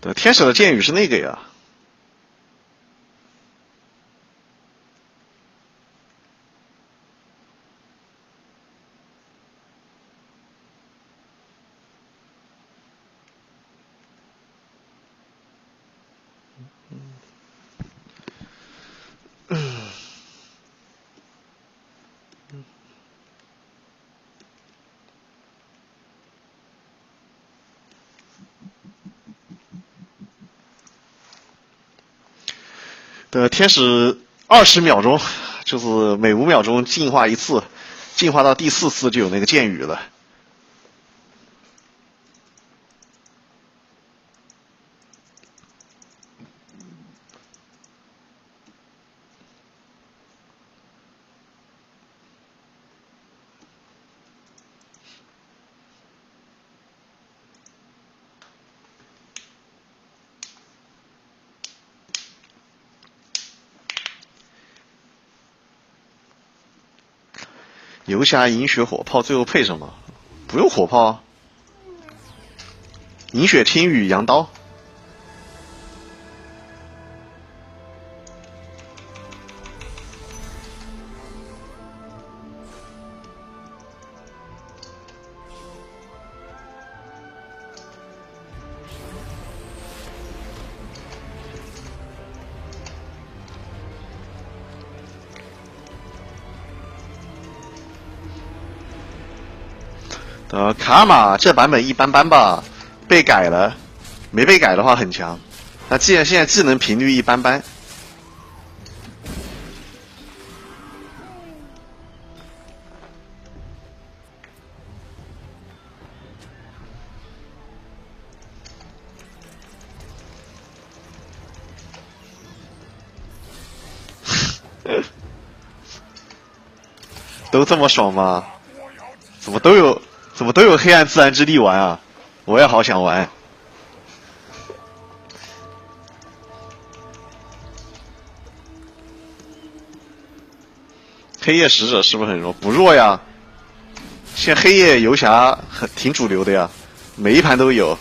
对，天使的剑雨是那个呀。的天使20秒钟，就是每5秒钟进化一次，进化到第4次就有那个剑雨了。游侠银血火炮最后配什么？不用火炮啊，银血青羽羊刀。卡玛这版本一般般吧，被改了，没被改的话很强。那既然现在技能频率一般般，都这么爽吗？怎么都有黑暗自然之力玩啊？我也好想玩。黑夜使者是不是很弱？不弱呀。现在黑夜游侠挺主流的呀，每一盘都有。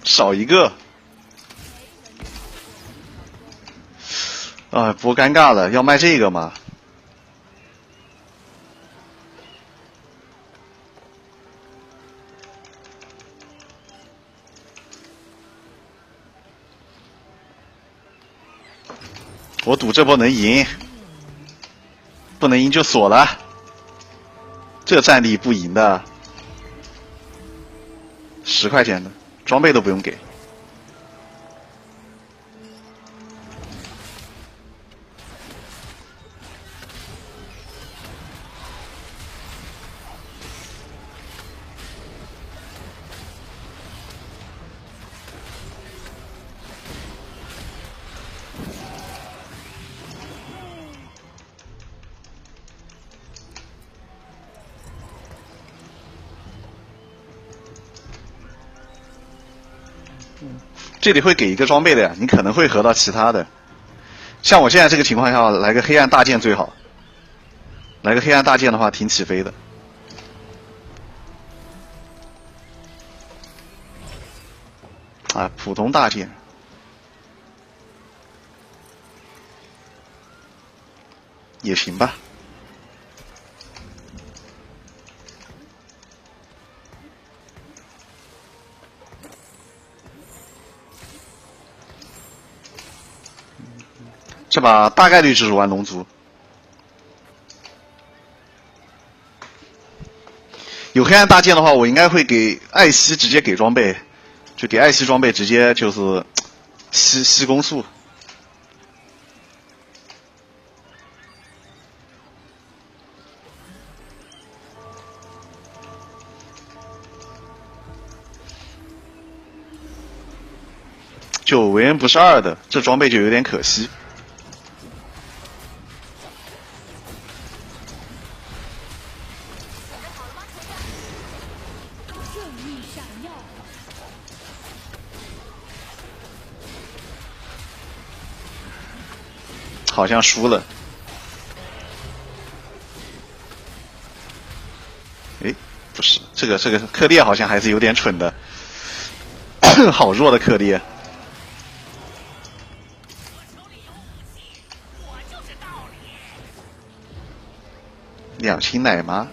少一个，啊，不尴尬了，要卖这个吗？我赌这波能赢，不能赢就锁了，这战力不赢的，10块钱的装备都不用给。这里会给一个装备的呀，你可能会合到其他的。像我现在这个情况下，来个黑暗大剑最好。来个黑暗大剑的话，挺起飞的。啊，普通大剑也行吧。这把大概率就是玩龙族。有黑暗大剑的话，我应该会给艾希直接给装备，就给艾希装备直接就是吸攻速。就为人不是二的，这装备就有点可惜。好像输了。诶，不是，这个克烈好像还是有点蠢的，好弱的克烈。两清奶妈，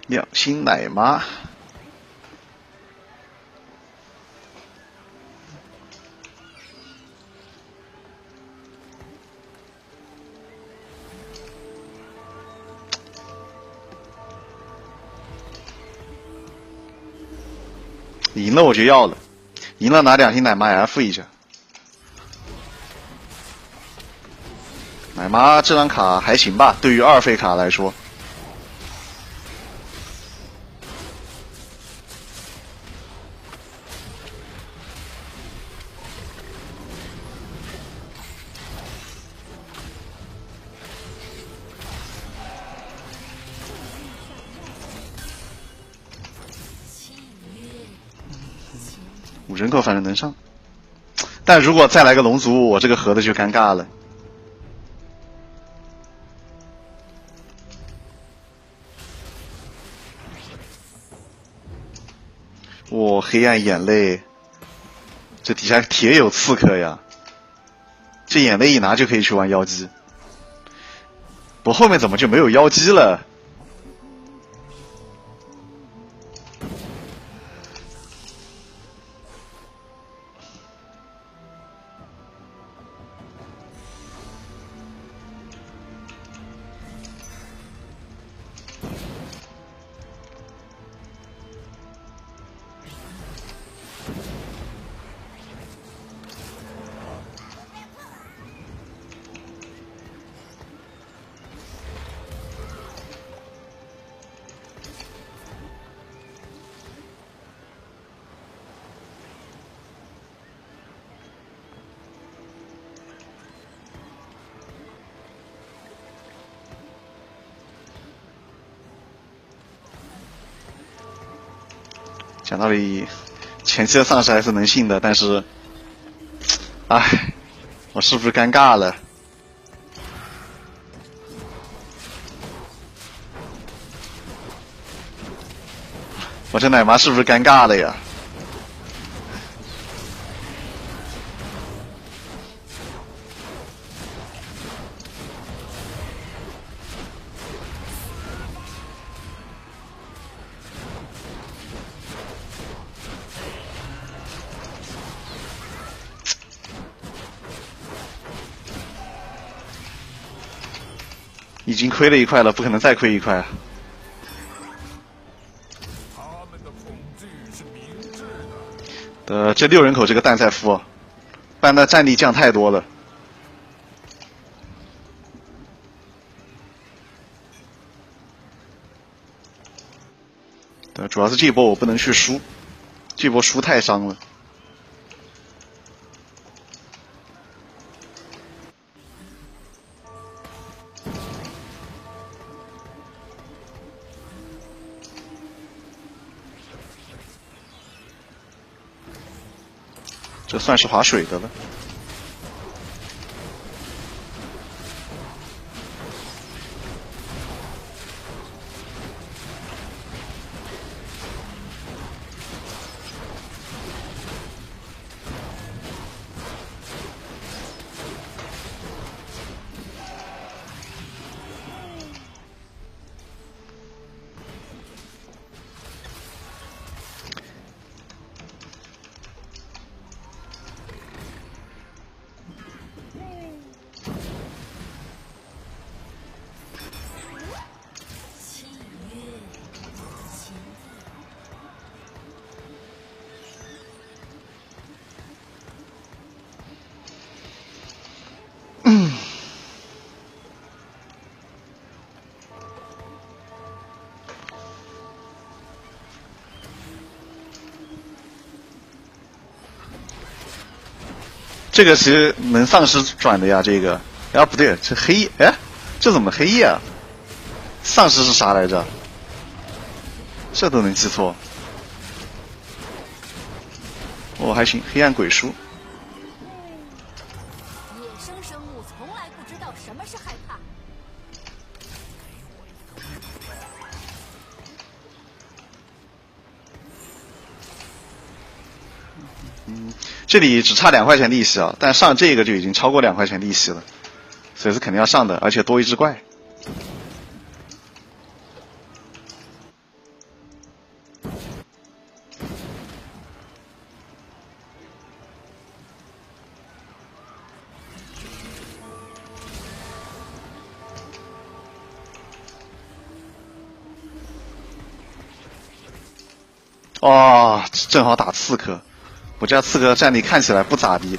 两清奶妈，赢了我就要了，赢了拿两清奶妈 F 一下。奶妈这张卡还行吧，对于二费卡来说。5人口反正能上，但如果再来个龙族，我这个盒子就尴尬了。我黑暗眼泪，这底下铁有刺客呀！这眼泪一拿就可以去玩妖姬，我后面怎么就没有妖姬了？讲道理，前期的丧尸还是能信的，但是，唉，我是不是尴尬了？我这奶妈是不是尴尬了呀？已经亏了一块了，不可能再亏一块啊！这6人口这个蛋赛夫，班的战力降太多了。主要是这一波我不能去输，这波输太伤了。这算是划水的了。这个其实能丧尸转的呀，这个。啊，不对，这黑夜，哎，这怎么黑夜啊？丧尸是啥来着？这都能记错。哦，还行，黑暗鬼书。野生生物从来不知道什么是害怕。这里只差2块钱利息啊，但上这个就已经超过2块钱利息了，所以是肯定要上的，而且多一只怪。哦，正好打刺客，我家刺客战力看起来不咋地。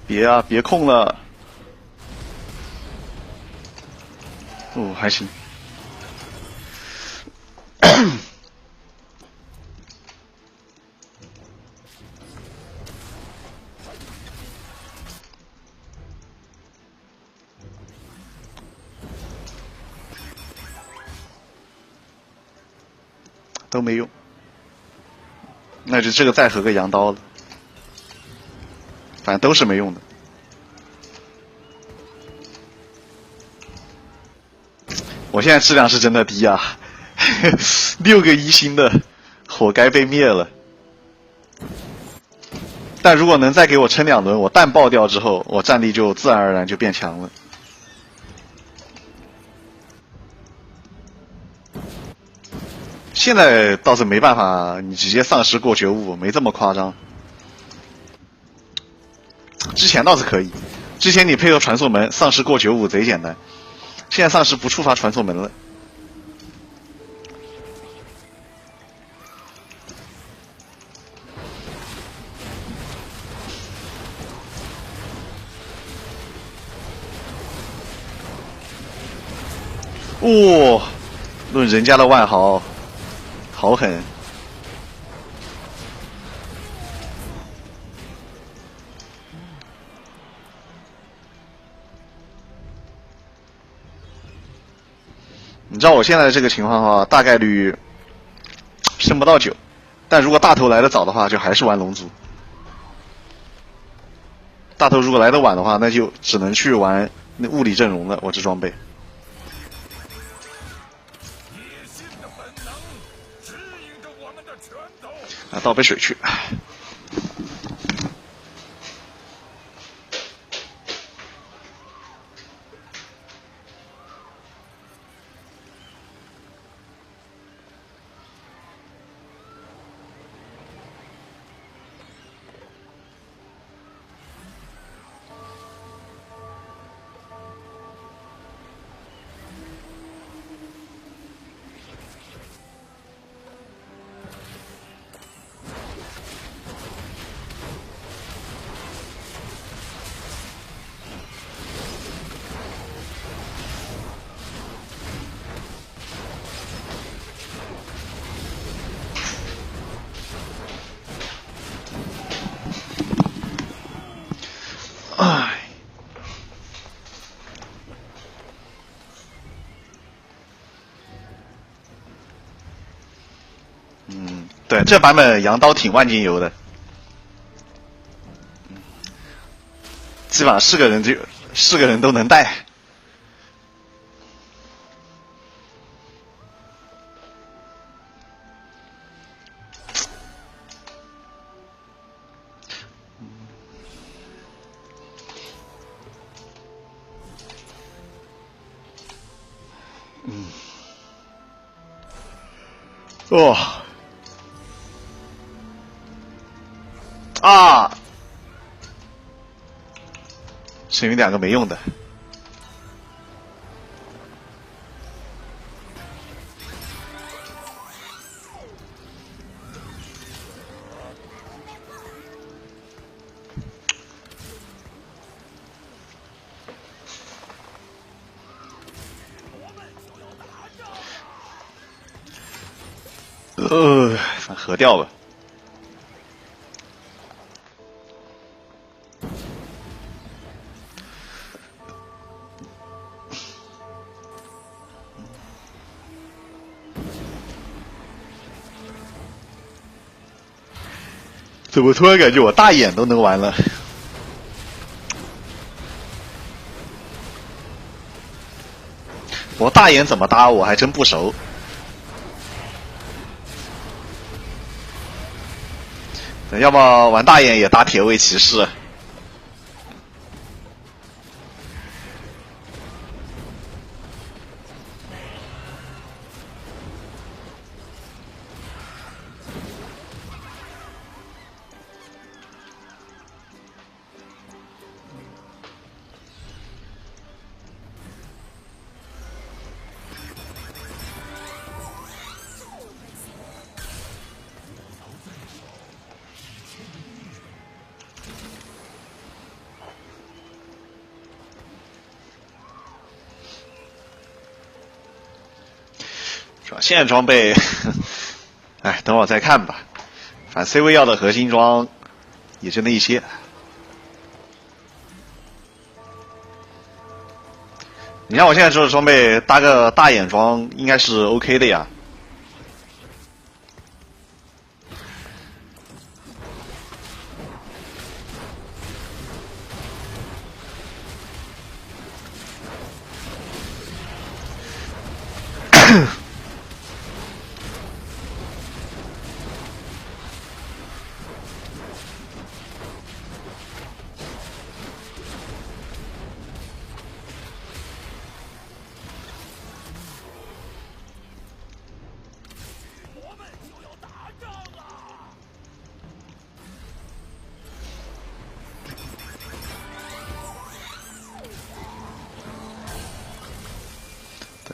别啊，别控了。哦，还行。都没用，那就这个再合个羊刀了，反正都是没用的。我现在质量是真的低啊，6个1星的，活该被灭了。但如果能再给我撑2轮，我蛋爆掉之后，我战力就自然而然就变强了。现在倒是没办法，你直接丧尸过觉悟，没这么夸张。之前倒是可以，之前你配合传送门，丧尸过觉悟贼简单。现在丧尸不触发传送门了。哇、论人家的万豪，好狠！你知道我现在这个情况的话，大概率升不到9，但如果大头来的早的话，就还是玩龙族。大头如果来的晚的话，那就只能去玩那物理阵容了。我这装备。啊，倒杯水去。唉，对，这版本羊刀挺万金油的，基本上是个人都能带。哦，啊，剩余2个没用的。咱合掉吧。怎么突然感觉我大眼都能玩了？我大眼怎么搭我还真不熟。要么玩大眼也搭铁卫骑士。现在装备，哎，等会儿再看吧。反正 CV 要的核心装也就那一些。你看我现在这个装备搭个大眼装应该是 OK 的呀。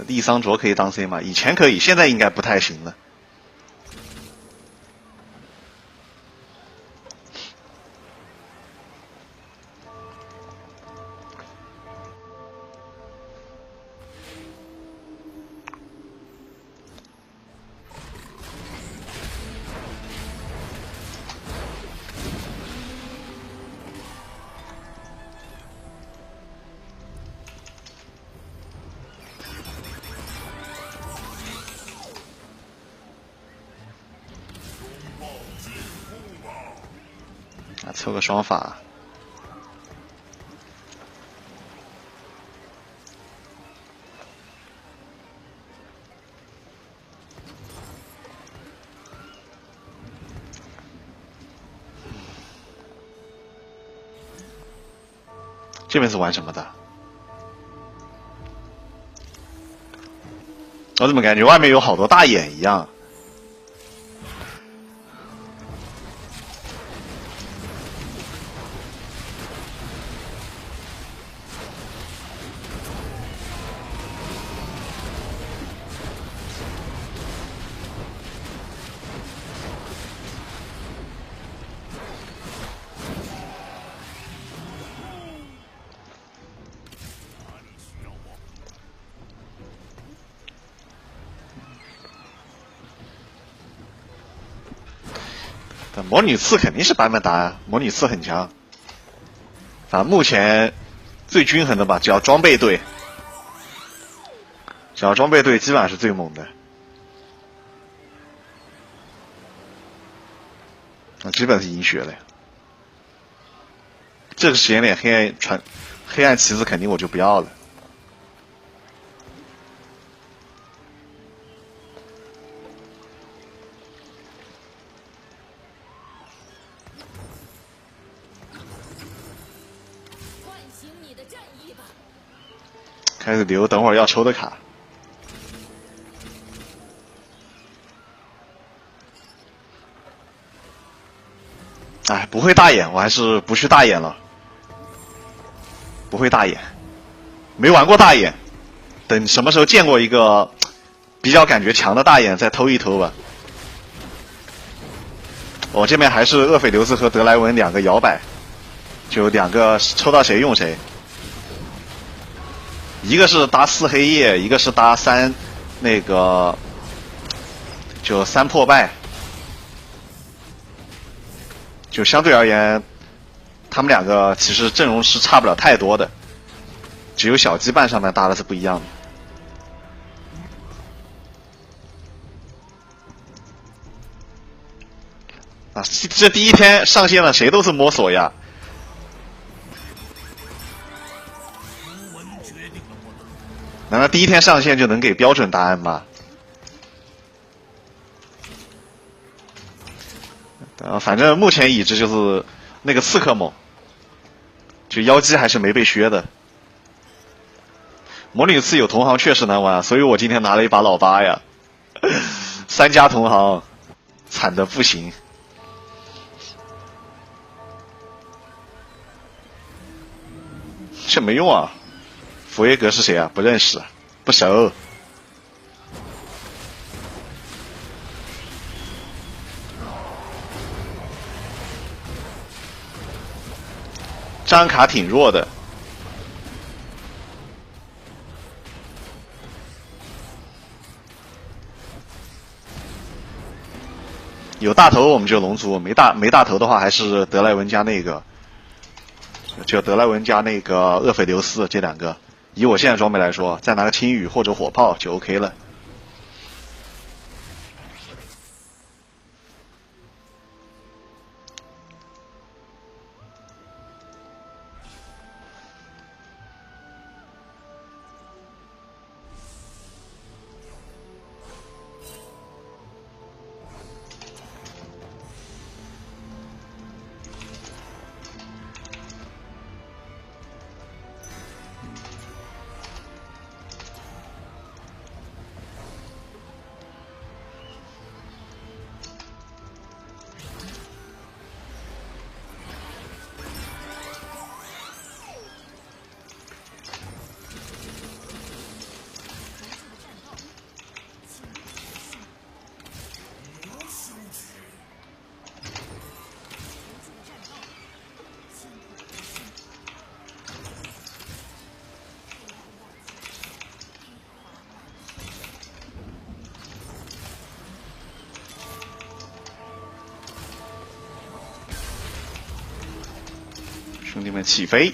利桑卓可以当 C 吗？以前可以，现在应该不太行了。凑个双法，这边是玩什么的？我怎么感觉外面有好多大眼一样？魔女刺肯定是版本打啊，魔女刺很强。啊，目前最均衡的吧，只要装备对，基本上是最猛的。啊，基本是赢血了呀。这个时间点黑暗旗子肯定我就不要了。开始留等会儿要抽的卡。哎，不会大眼，我还是不去大眼了。不会大眼，没玩过大眼，等什么时候见过一个比较感觉强的大眼再偷一偷吧。我这边还是厄斐琉斯和德莱文两个摇摆，就两个抽到谁用谁。一个是搭4黑夜，一个是搭3那个就3破败，就相对而言，他们两个其实阵容是差不了太多的，只有小羁绊上面搭的是不一样的。啊，这第一天上线了，谁都是摸索呀。难道第一天上线就能给标准答案吗？反正目前已知就是那个刺客猛，就妖姬还是没被削的。魔女刺有同行确实难玩，所以我今天拿了一把老八呀，3家同行，惨的不行。这没用啊！佛耶格是谁啊？不认识，不熟。这张卡挺弱的，有大头我们就龙族，没大头的话还是德莱文加那个，就德莱文加那个厄斐琉斯这2个。以我现在装备来说，再拿个青羽或者火炮就 OK 了。兄弟们起飞！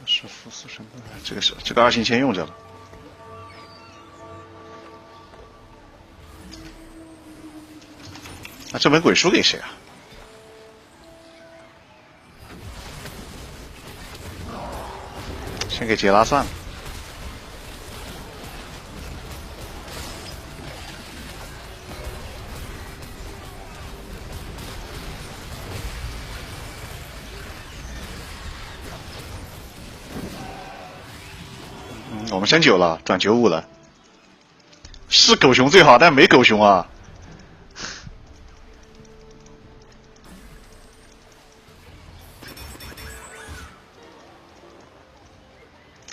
是副死神，这个2星先用着了。那这本鬼书给谁啊？先给杰拉算了。我们升9了，转95了。是狗熊最好，但没狗熊啊。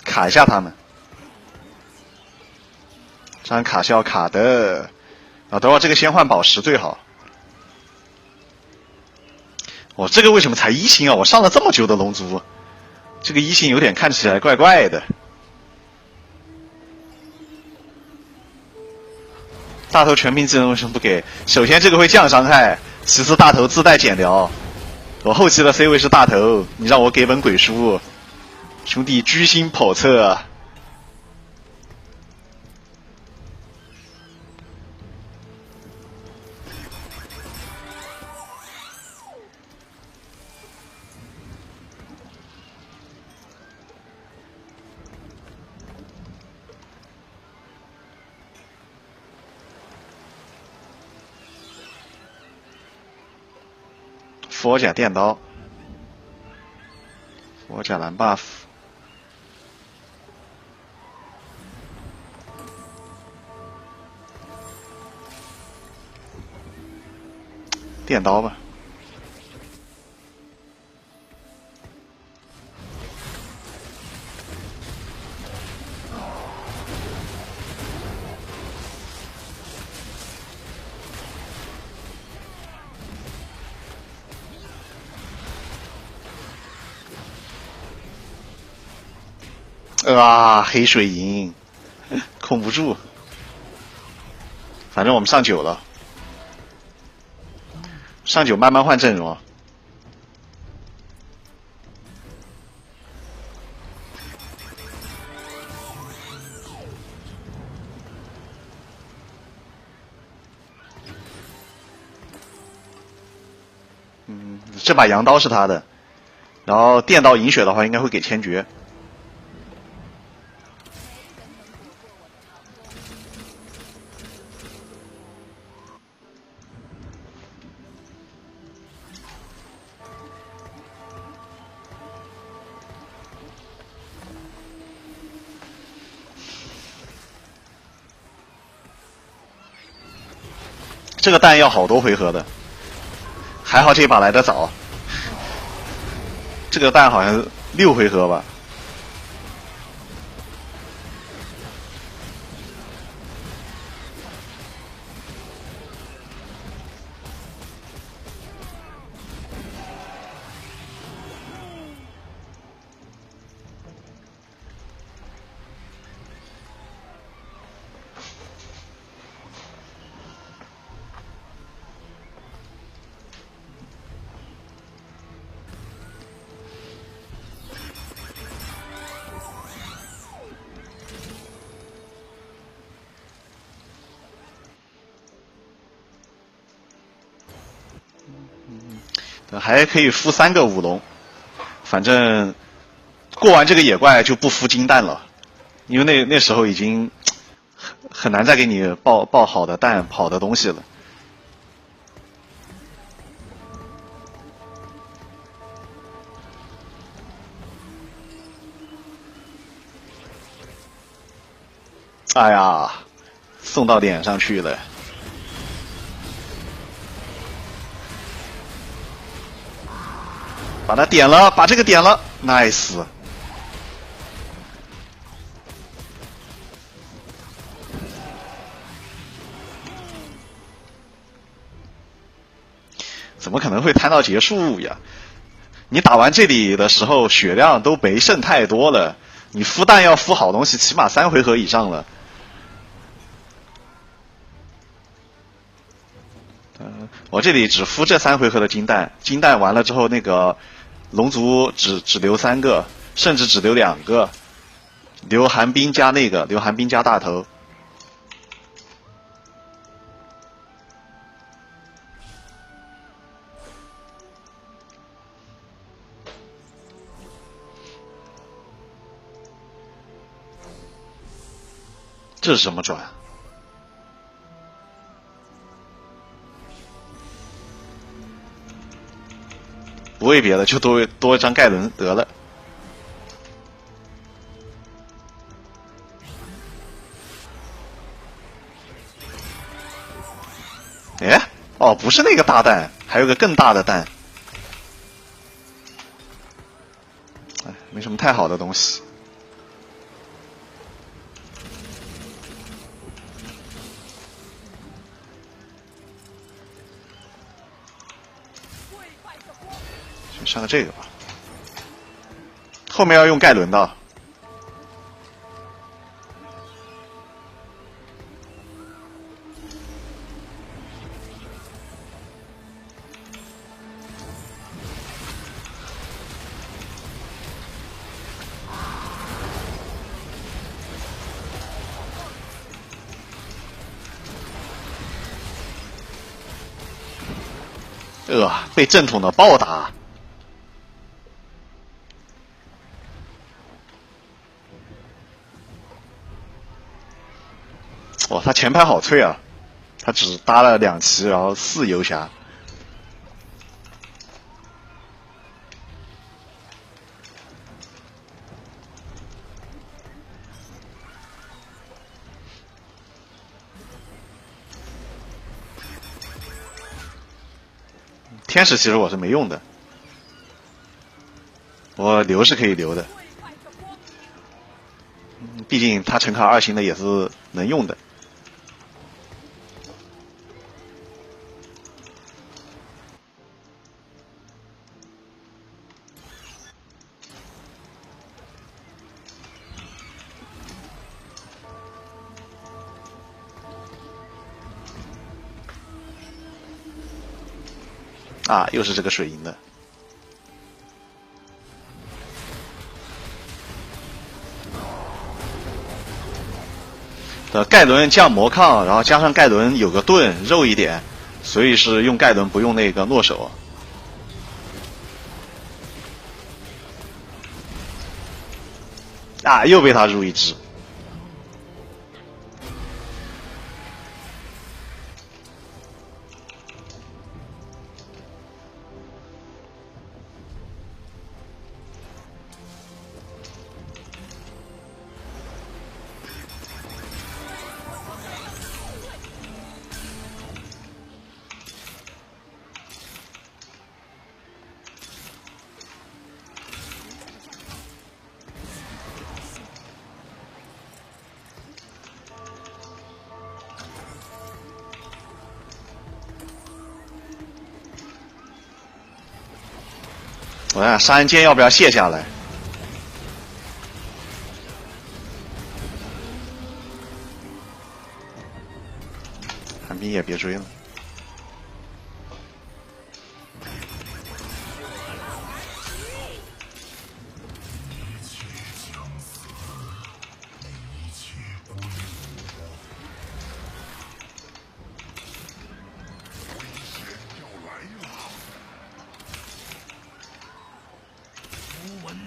卡一下他们，这张卡是要卡的。啊，等会儿这个先换宝石最好。我这个为什么才1星啊？我上了这么久的龙族，这个1星有点看起来怪怪的。大头全屏技能为什么不给？首先这个会降伤害，其次大头自带减疗。我后期的 C 位是大头，你让我给本鬼书，兄弟居心叵测。佛甲电刀，佛甲蓝 buff， 电刀吧。黑水银，控不住。反正我们上9了，上9慢慢换阵容。这把羊刀是他的，然后电刀银血的话，应该会给千珏。这个蛋要好多回合的，还好这把来得早。这个蛋好像6回合吧。还可以孵3个舞龙，反正过完这个野怪就不孵金蛋了，因为那时候已经很难再给你爆好的蛋、好的东西了。哎呀，送到点上去了。把它点了，把这个点了 ，nice。怎么可能会摊到结束呀？你打完这里的时候血量都没剩太多了，你孵蛋要孵好东西，起码3回合以上了。我这里只孵这3回合的金蛋，金蛋完了之后，那个龙族只留3个，甚至只留2个，留寒冰加留寒冰加大头。这是什么转？不为别的，就多一张盖伦得了。哎，哦，不是那个大蛋，还有个更大的蛋。哎，没什么太好的东西。上个这个吧，后面要用盖伦的。被正统的暴打。哇，他前排好脆啊！他只搭了2骑，然后4游侠。天使其实我是没用的，我留是可以留的，毕竟他陈卡2星的也是能用的。啊，又是这个水银的。盖伦降魔抗，然后加上盖伦有个盾肉一点，所以是用盖伦不用那个诺手。啊，又被他入一只。我看杀人剑要不要卸下来？寒冰也别追了。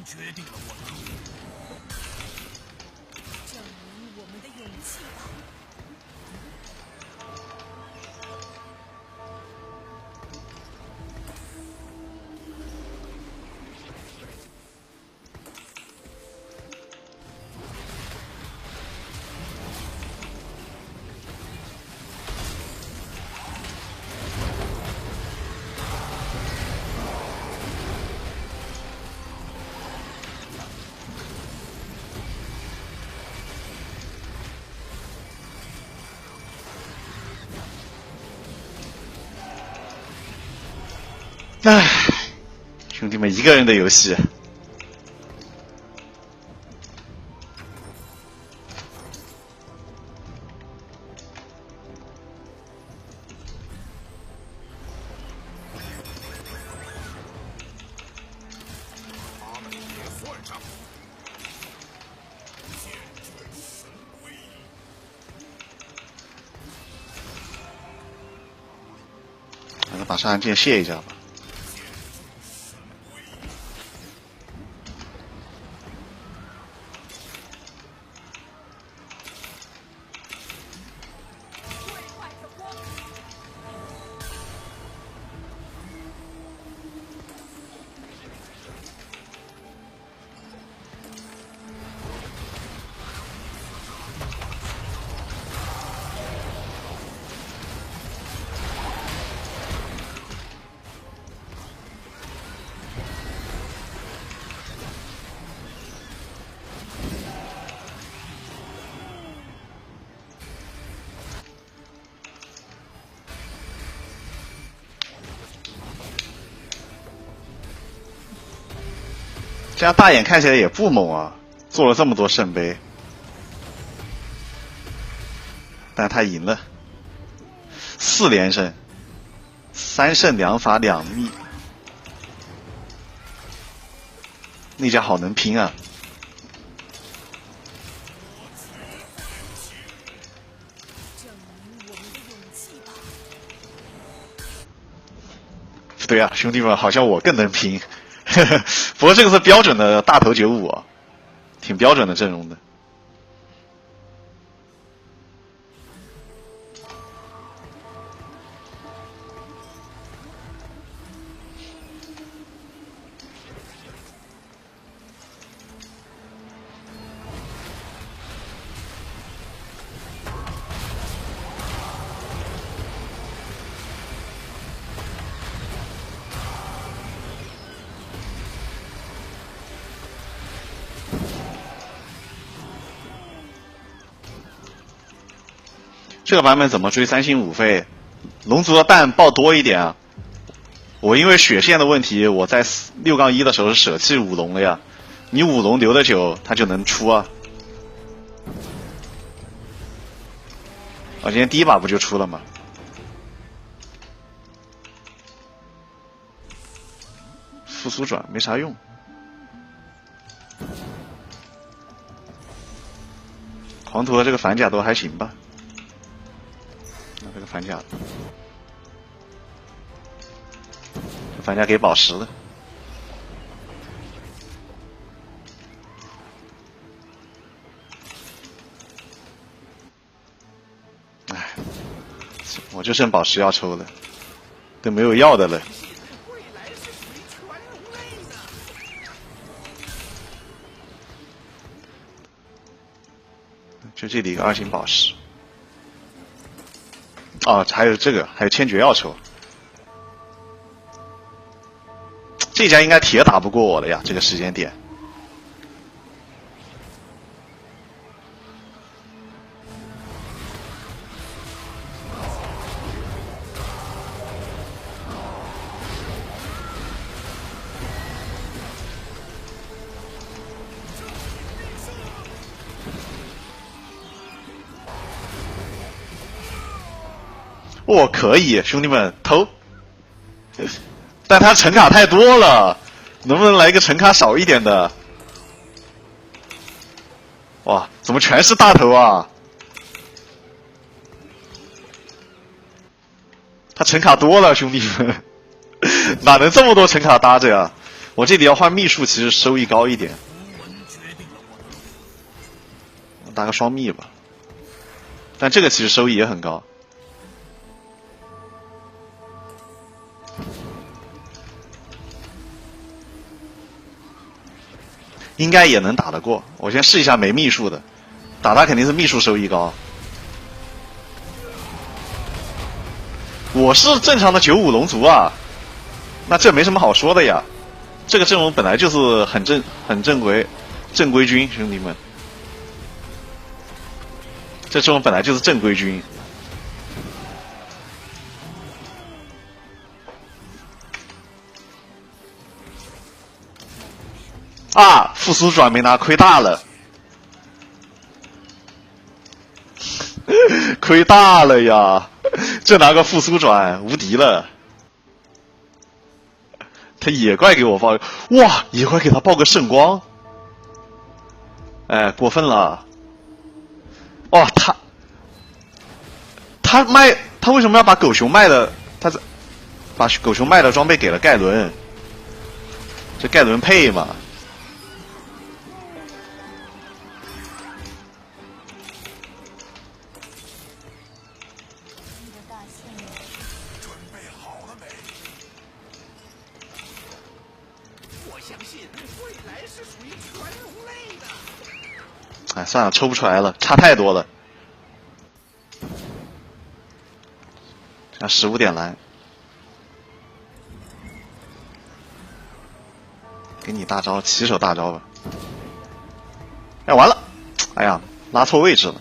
决定了我的命运。证明我们的勇气吧。唉，兄弟们，一个人的游戏。他们也算上。剑卷神威。还是把杀人剑卸一下吧。这样大眼看起来也不猛啊，做了这么多圣杯，但他赢了，4连胜，3胜2罚2逆，那家好能拼啊！证明我们的勇气吧。不对啊，兄弟们，好像我更能拼。不过这个是标准的大头95啊，挺标准的阵容的。这个版本怎么追3星5费？龙族的蛋爆多一点啊！我因为血线的问题，我在6-1的时候是舍弃5龙了呀。你5龙留的久，它就能出啊。我今天第一把不就出了吗？复苏转没啥用。狂徒的这个反甲都还行吧。那这个反甲，反甲给宝石了。哎，我就剩宝石要抽了，都没有要的了。未来是属于全人类的。就这里一个2星宝石。哦，还有这个，还有千珏要抽。这家应该铁打不过我了呀，这个时间点。哦，可以，兄弟们投，但他橙卡太多了，能不能来一个橙卡少一点的？哇，怎么全是大头啊？他橙卡多了，兄弟们，哪能这么多橙卡搭着呀？我这里要换秘术，其实收益高一点。搭个双秘吧，但这个其实收益也很高。应该也能打得过，我先试一下没秘术的，打他肯定是秘术收益高。我是正常的95龙族啊，那这没什么好说的呀。这个阵容本来就是很正规军，兄弟们，这阵容本来就是正规军。啊，复苏转没拿，亏大了，亏大了呀！这拿个复苏转，无敌了。他野怪给我报，哇，野怪给他报个圣光，哎，过分了。哇，他为什么要把狗熊卖的？把狗熊卖的装备给了盖伦，这盖伦配吗？哎，算了，抽不出来了，差太多了。像15点蓝，给你大招，起手大招吧。哎，完了！哎呀，拉错位置了。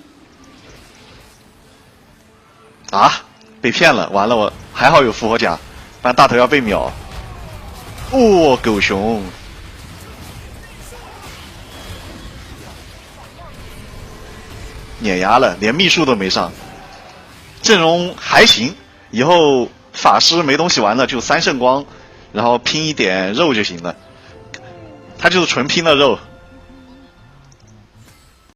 啊，被骗了！完了，我还好有复活甲，不然大头要被秒。哦，狗熊。碾压了，连秘术都没上，阵容还行。以后法师没东西玩了，就3圣光，然后拼一点肉就行了。他就是纯拼的肉。